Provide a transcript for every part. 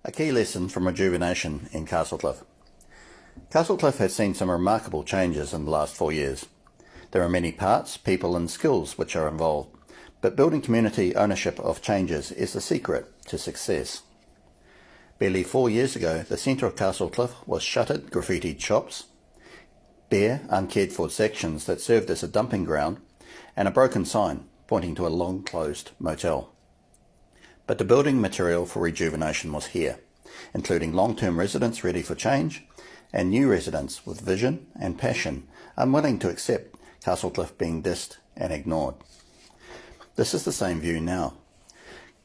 A key lesson from Rejuvenation in Castlecliff. Castlecliff has seen some remarkable changes in the last 4 years. There are many parts, people and skills which are involved, but building community ownership of changes is the secret to success. Barely 4 years ago, the centre of Castlecliff was shuttered, graffitied shops, bare, uncared-for sections that served as a dumping ground, and a broken sign pointing to a long-closed motel. But the building material for Rejuvenation was here, including long-term residents ready for change and new residents with vision and passion, unwilling to accept Castlecliff being dissed and ignored. This is the same view now.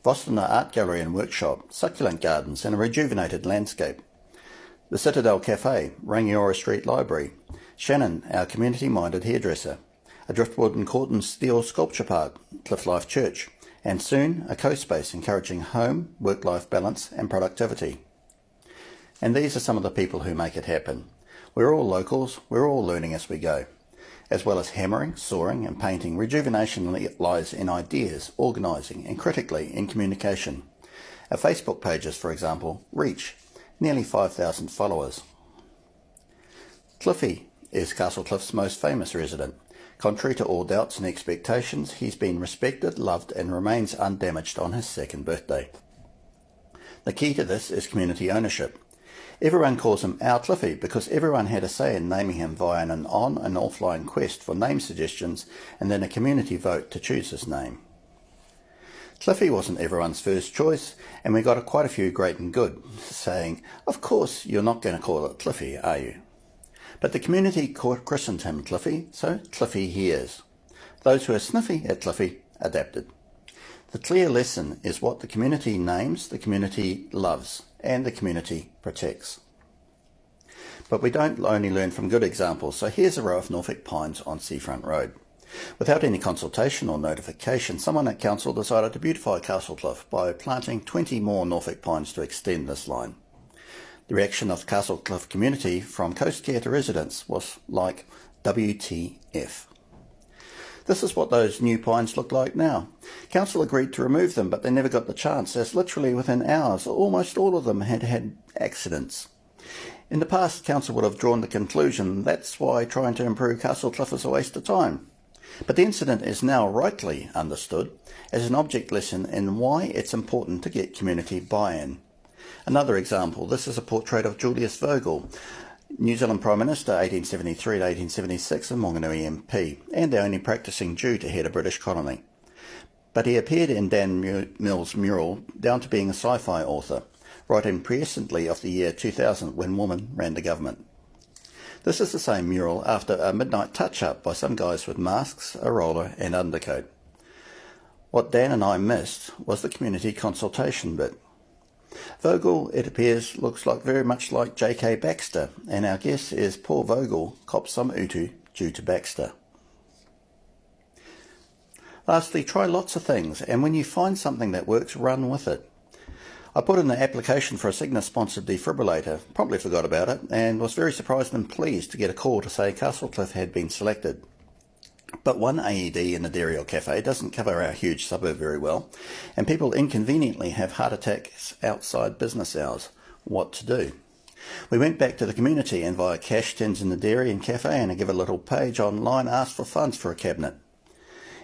Vostina Art Gallery and Workshop, succulent gardens and a rejuvenated landscape. The Citadel Cafe, Rangiora Street Library, Shannon, our community-minded hairdresser, a driftwood and Corton steel sculpture park, Cliff Life Church, and soon a co-space encouraging home, work-life balance and productivity. And these are some of the people who make it happen. We're all locals, we're all learning as we go. As well as hammering, sawing and painting, Rejuvenation lies in ideas, organising and critically in communication. Our Facebook pages, for example, reach nearly 5,000 followers. Cliffy is Castlecliff's most famous resident. Contrary to all doubts and expectations, he's been respected, loved and remains undamaged on his second birthday. The key to this is community ownership. Everyone calls him our Cliffy because everyone had a say in naming him via an on- and offline quest for name suggestions and then a community vote to choose his name. Cliffy wasn't everyone's first choice, and we got quite a few great and good, saying, "Of course you're not going to call it Cliffy, are you?" But the community christened him Cliffy, so Cliffy he is. Those who are sniffy at Cliffy adapted. The clear lesson is what the community names, the community loves, and the community protects. But we don't only learn from good examples, so here's a row of Norfolk pines on Seafront Road. Without any consultation or notification, someone at council decided to beautify Castlecliff by planting 20 more Norfolk pines to extend this line. The reaction of the Castlecliff community, from coast care to residents, was like WTF. This is what those new pines look like now. Council agreed to remove them, but they never got the chance, as literally within hours, almost all of them had had accidents. In the past, Council would have drawn the conclusion that's why trying to improve Castlecliff is a waste of time. But the incident is now rightly understood as an object lesson in why it's important to get community buy-in. Another example, this is a portrait of Julius Vogel, New Zealand Prime Minister 1873 to 1876 and Wanganui MP, and the only practising Jew to head a British colony. But he appeared in Dan Mills' mural down to being a sci-fi author, writing presciently of the year 2000 when women ran the government. This is the same mural after a midnight touch-up by some guys with masks, a roller and undercoat. What Dan and I missed was the community consultation bit. Vogel, it appears, looks very much like J.K. Baxter, and our guess is poor Vogel copped some utu due to Baxter. Lastly, try lots of things, and when you find something that works, run with it. I put in the application for a Cigna-sponsored defibrillator, probably forgot about it, and was very surprised and pleased to get a call to say Castlecliff had been selected. But one AED in a dairy or cafe doesn't cover our huge suburb very well, and people inconveniently have heart attacks outside business hours. What to do? We went back to the community and via cash tins in the dairy and cafe and give a little page online asked for funds for a cabinet.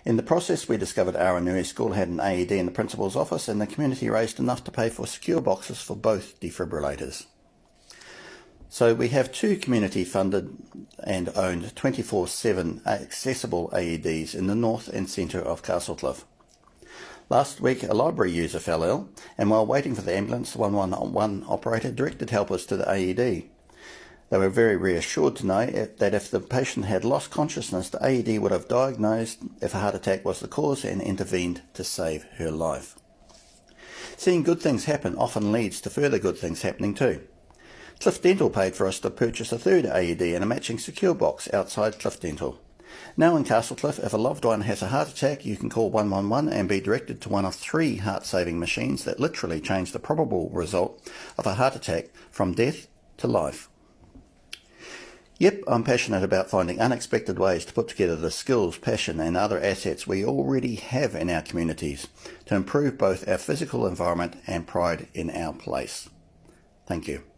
In the process we discovered Aranui School had an AED in the principal's office and the community raised enough to pay for secure boxes for both defibrillators. So we have 2 community-funded and owned 24/7 accessible AEDs in the north and centre of Castlecliff. Last week a library user fell ill, and while waiting for the ambulance, the 111 operator directed helpers to the AED. They were very reassured to know that if the patient had lost consciousness, the AED would have diagnosed if a heart attack was the cause and intervened to save her life. Seeing good things happen often leads to further good things happening too. Cliff Dental paid for us to purchase a third AED and a matching secure box outside Cliff Dental. Now in Castlecliff, if a loved one has a heart attack, you can call 111 and be directed to one of 3 heart-saving machines that literally change the probable result of a heart attack from death to life. Yep, I'm passionate about finding unexpected ways to put together the skills, passion and other assets we already have in our communities to improve both our physical environment and pride in our place. Thank you.